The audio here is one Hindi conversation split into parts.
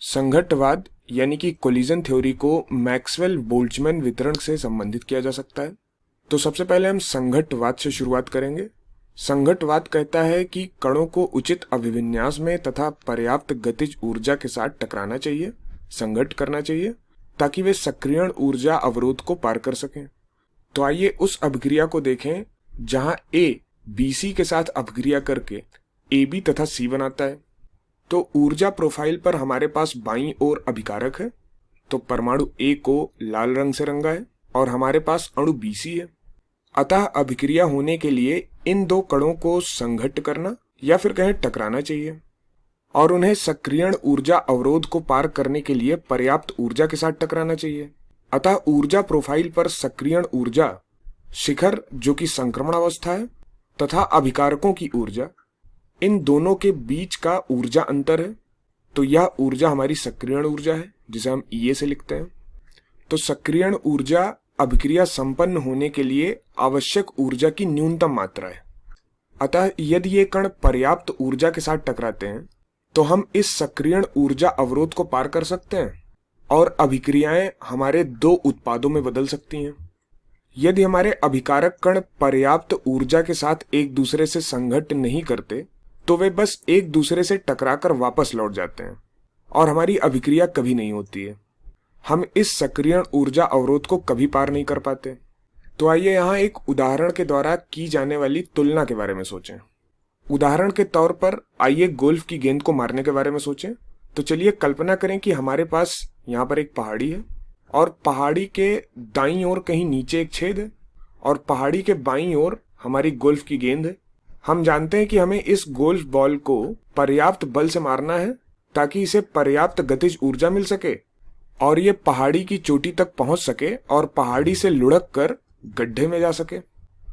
संघट्टवाद यानी कि कोलिजन थ्योरी को मैक्सवेल बोल्ट्जमैन वितरण से संबंधित किया जा सकता है। तो सबसे पहले हम संघट्टवाद से शुरुआत करेंगे। संघट्टवाद कहता है कि कणों को उचित अभिविन्यास में तथा पर्याप्त गतिज ऊर्जा के साथ टकराना चाहिए, संघट्ट करना चाहिए, ताकि वे सक्रियण ऊर्जा अवरोध को पार कर सकें। तो आइए उस अभिक्रिया को देखें जहां A BC के साथ अभिक्रिया करके AB तथा C बनाता है। तो ऊर्जा प्रोफाइल पर हमारे पास बाईं ओर अभिकारक है, तो परमाणु A को लाल रंग से रंगा है और हमारे पास अणु BC है। अतः अभिक्रिया होने के लिए इन दो कणों को संघट्ट करना या फिर कहें टकराना चाहिए और उन्हें सक्रियण ऊर्जा अवरोध को पार करने के लिए पर्याप्त ऊर्जा के साथ टकराना चाहिए। अतः ऊर्जा प्रोफाइल पर सक्रियण ऊर्जा, शिखर जो कि संक्रमण अवस्था है, तथा अभिकारकों की ऊर्जा, इन दोनों के बीच का ऊर्जा अंतर है। तो यह ऊर्जा हमारी सक्रियण ऊर्जा है जिसे हम EA से लिखते हैं। तो सक्रियण ऊर्जा अभिक्रिया संपन्न होने के लिए आवश्यक ऊर्जा की न्यूनतम मात्रा है। अतः यदि ये कण पर्याप्त ऊर्जा के साथ टकराते हैं तो हम इस सक्रियण ऊर्जा अवरोध को पार कर सकते हैं और अभिक्रियाएं हमारे दो उत्पादों में बदल सकती हैं। यदि हमारे अभिकारक कण पर्याप्त ऊर्जा के साथ एक दूसरे से संघट्ट नहीं करते तो वे बस एक दूसरे से टकराकर वापस लौट जाते हैं और हमारी अभिक्रिया कभी नहीं होती है। हम इस सक्रियण ऊर्जा अवरोध को कभी पार नहीं कर पाते। तो आइए यहाँ एक उदाहरण के द्वारा की जाने वाली तुलना के बारे में सोचें। उदाहरण के तौर पर आइए गोल्फ की गेंद को मारने के बारे में सोचें। तो चलिए कल्पना करें कि हमारे पास यहाँ पर एक पहाड़ी है और पहाड़ी के दाईं ओर कहीं नीचे एक छेद है और पहाड़ी के बाईं ओर हमारी गोल्फ की गेंद है। हम जानते हैं कि हमें इस गोल्फ बॉल को पर्याप्त बल से मारना है ताकि इसे पर्याप्त गतिज ऊर्जा मिल सके और ये पहाड़ी की चोटी तक पहुंच सके और पहाड़ी से लुढ़क कर गड्ढे में जा सके।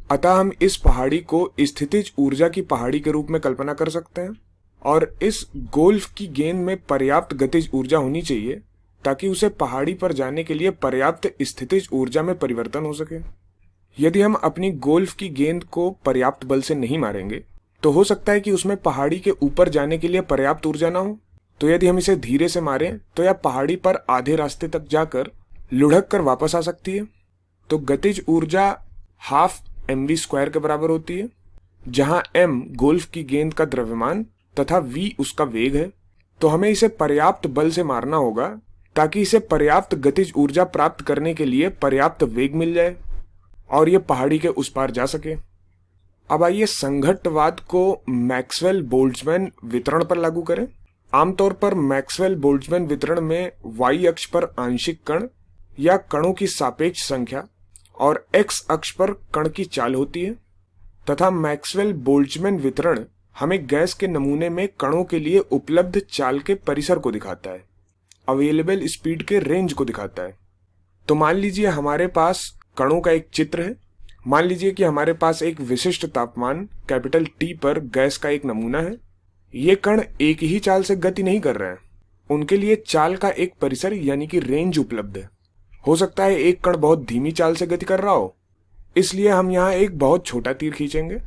अतः हम इस पहाड़ी को स्थितिज ऊर्जा की पहाड़ी के रूप में कल्पना कर सकते हैं और इस गोल्फ की गेंद में पर्याप्त गतिज ऊर्जा होनी चाहिए ताकि उसे पहाड़ी पर जाने के लिए पर्याप्त स्थितिज ऊर्जा में परिवर्तन हो सके। यदि हम अपनी गोल्फ की गेंद को पर्याप्त बल से नहीं मारेंगे तो हो सकता है कि उसमें पहाड़ी के ऊपर जाने के लिए पर्याप्त ऊर्जा ना हो। तो यदि हम इसे धीरे से मारें तो यह पहाड़ी पर आधे रास्ते तक जाकर लुढ़क कर वापस आ सकती है। तो गतिज ऊर्जा हाफ mv² के बराबर होती है, जहां m गोल्फ की गेंद का द्रव्यमान तथा v उसका वेग है। तो हमें इसे पर्याप्त बल से मारना होगा ताकि इसे पर्याप्त गतिज ऊर्जा प्राप्त करने के लिए पर्याप्त वेग मिल जाए और यह पहाड़ी के उस पार जा सके। अब आइए संघट्टवाद को मैक्सवेल बोल्ट्जमैन वितरण पर लागू करें। आमतौर पर मैक्सवेल बोल्ट्जमैन वितरण में y अक्ष पर आंशिक कण या कणों की सापेक्ष संख्या और x अक्ष पर कण की चाल होती है तथा मैक्सवेल बोल्ट्जमैन वितरण हमें गैस के नमूने में कणों के लिए उपलब्ध चाल के परिसर को दिखाता है, अवेलेबल स्पीड के रेंज को दिखाता है। तो मान लीजिए हमारे पास कणों का एक चित्र है। मान लीजिए कि हमारे पास एक विशिष्ट तापमान कैपिटल T पर गैस का एक नमूना है। ये कण एक ही चाल से गति नहीं कर रहे हैं, उनके लिए चाल का एक परिसर यानी कि रेंज उपलब्ध है। हो सकता है एक कण बहुत धीमी चाल से गति कर रहा हो, इसलिए हम यहाँ एक बहुत छोटा तीर खींचेंगे।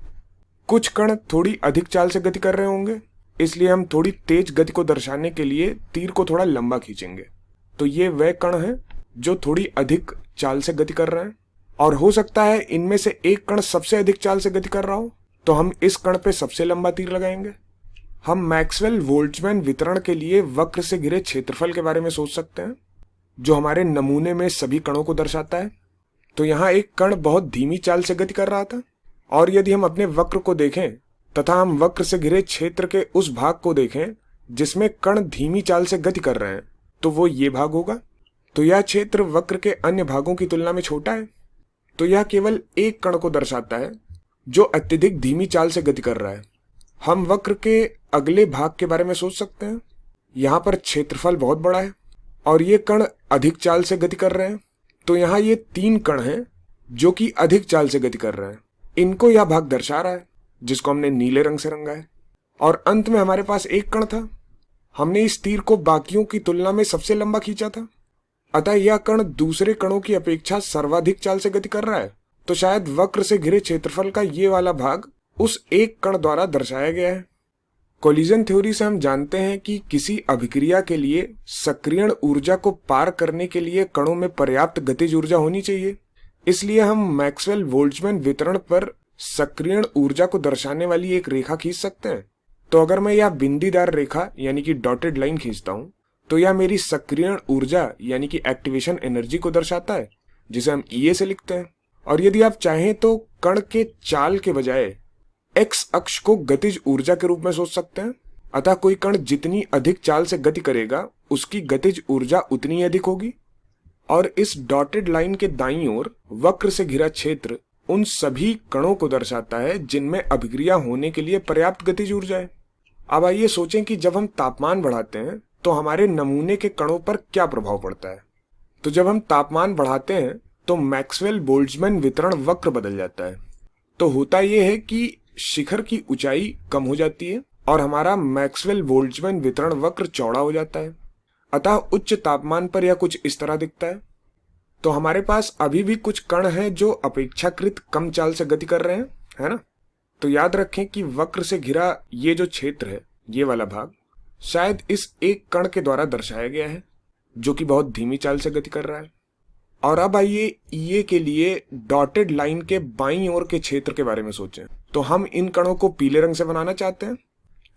कुछ कण थोड़ी अधिक चाल से गति कर रहे होंगे, इसलिए हम थोड़ी तेज गति को दर्शाने के लिए तीर को थोड़ा लंबा खींचेंगे। तो ये वह कण हैं जो थोड़ी अधिक चाल से गति कर रहे हैं और हो सकता है इनमें से एक कण सबसे अधिक चाल से गति कर रहा हो, तो हम इस कण पे सबसे लंबा तीर लगाएंगे। हम मैक्सवेल बोल्ट्जमैन वितरण के लिए वक्र से घिरे क्षेत्रफल के बारे में सोच सकते हैं जो हमारे नमूने में सभी कणों को दर्शाता है। तो यहाँ एक कण बहुत धीमी चाल से गति कर रहा था और यदि हम अपने वक्र को देखें तथा हम वक्र से घिरे क्षेत्र के उस भाग को देखें जिसमें कण धीमी चाल से गति कर रहे हैं तो वो ये भाग होगा। तो यह क्षेत्र वक्र के अन्य भागों की तुलना में छोटा है, तो यह केवल एक कण को दर्शाता है जो अत्यधिक धीमी चाल से गति कर रहा है। हम वक्र के अगले भाग के बारे में सोच सकते हैं। यहाँ पर क्षेत्रफल बहुत बड़ा है और ये कण अधिक चाल से गति कर रहे हैं। तो यहाँ ये 3 कण हैं जो कि अधिक चाल से गति कर रहे हैं। इनको यह भाग दर्शा रहा है जिसको हमने नीले रंग से रंगा है। और अंत में हमारे पास एक कण था, हमने इस तीर को बाकियों की तुलना में सबसे लंबा खींचा था। अतः यह कण दूसरे कणों की अपेक्षा सर्वाधिक चाल से गति कर रहा है। तो शायद वक्र से घिरे क्षेत्रफल का ये वाला भाग उस एक कण द्वारा दर्शाया गया है। कोलिजन थ्योरी से हम जानते हैं कि किसी अभिक्रिया के लिए सक्रियण ऊर्जा को पार करने के लिए कणों में पर्याप्त गतिज ऊर्जा होनी चाहिए। इसलिए हम मैक्सवेल बोल्ट्जमैन वितरण पर सक्रियण ऊर्जा को दर्शाने वाली एक रेखा खींच सकते हैं। तो अगर मैं यह बिंदीदार रेखा यानी कि डॉटेड लाइन खींचता हूं तो यह मेरी सक्रियण ऊर्जा यानी कि एक्टिवेशन एनर्जी को दर्शाता है, जिसे हम ईए से लिखते हैं। और यदि आप चाहें तो कण के चाल के बजाय एक्स अक्ष को गतिज ऊर्जा के रूप में सोच सकते हैं। अतः कोई कण जितनी अधिक चाल से गति करेगा उसकी गतिज ऊर्जा उतनी ही अधिक होगी। और इस डॉटेड लाइन के दाईं ओर वक्र से घिरा क्षेत्र उन सभी कणों को दर्शाता है जिनमें अभिक्रिया होने के लिए पर्याप्त गतिज ऊर्जा है। अब आइए सोचें कि जब हम तापमान बढ़ाते हैं तो हमारे नमूने के कणों पर क्या प्रभाव पड़ता है। तो जब हम तापमान बढ़ाते हैं तो मैक्सवेल बोल्ट्जमैन वितरण वक्र बदल जाता है। तो होता यह है कि शिखर की ऊंचाई कम हो जाती है और हमारा मैक्सवेल बोल्ट्जमैन वितरण वक्र चौड़ा हो जाता है। अतः उच्च तापमान पर यह कुछ इस तरह दिखता है। तो हमारे पास अभी भी कुछ कण हैं जो अपेक्षाकृत कम चाल से गति कर रहे हैं, है ना। तो याद रखें कि वक्र से घिरा ये जो क्षेत्र है, ये वाला भाग शायद इस एक कण के द्वारा दर्शाया गया है जो कि बहुत धीमी चाल से गति कर रहा है। और अब आइए ईए के लिए डॉटेड लाइन के बाईं ओर के क्षेत्र के बारे में सोचें। तो हम इन कणों को पीले रंग से बनाना चाहते हैं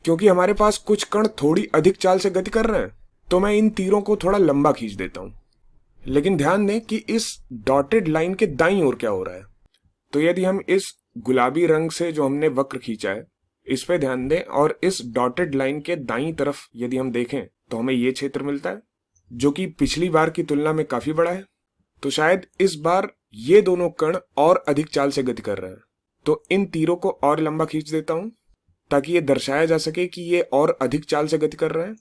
क्योंकि हमारे पास कुछ कण थोड़ी अधिक चाल से गति कर रहे हैं। तो मैं इन तीरों को थोड़ा लंबा खींच देता हूं। लेकिन ध्यान दें कि इस डॉटेड लाइन के दाईं ओर क्या हो रहा है। तो यदि हम इस गुलाबी रंग से जो हमने वक्र खींचा है इस पे ध्यान दें और इस डॉटेड लाइन के दाईं तरफ यदि हम देखें तो हमें ये क्षेत्र मिलता है जो कि पिछली बार की तुलना में काफी बड़ा है। तो शायद इस बार ये दोनों कण और अधिक चाल से गति कर रहे हैं। तो इन तीरों को और लंबा खींच देता हूं ताकि ये दर्शाया जा सके कि ये और अधिक चाल से गति कर रहे हैं।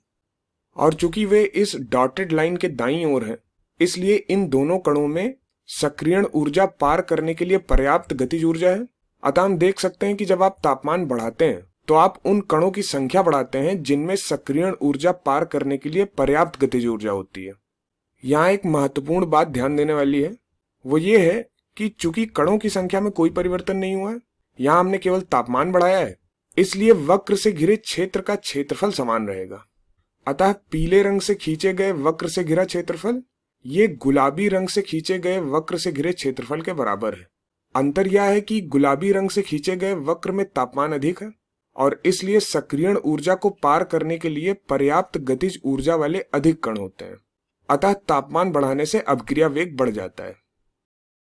और चूंकि वे इस डॉटेड लाइन के दाईं ओर हैं इसलिए इन दोनों कणों में सक्रियण ऊर्जा पार करने के लिए पर्याप्त गतिज ऊर्जा है। अतः हम देख सकते हैं कि जब आप तापमान बढ़ाते हैं तो आप उन कणों की संख्या बढ़ाते हैं जिनमें सक्रियण ऊर्जा पार करने के लिए पर्याप्त गतिज ऊर्जा होती है। यहाँ एक महत्वपूर्ण बात ध्यान देने वाली है, वो ये है कि चूंकि कणों की संख्या में कोई परिवर्तन नहीं हुआ है, यहाँ हमने केवल तापमान बढ़ाया है, इसलिए वक्र से घिरे क्षेत्र का क्षेत्रफल समान रहेगा। अतः पीले रंग से खींचे गए वक्र से घिरा क्षेत्रफल ये गुलाबी रंग से खींचे गए वक्र से घिरे क्षेत्रफल के बराबर है। अंतर यह है कि गुलाबी रंग से खींचे गए वक्र में तापमान अधिक है और इसलिए सक्रियण ऊर्जा को पार करने के लिए पर्याप्त गतिज ऊर्जा वाले अधिक कण होते हैं। अतः तापमान बढ़ाने से अभिक्रिया वेग बढ़ जाता है।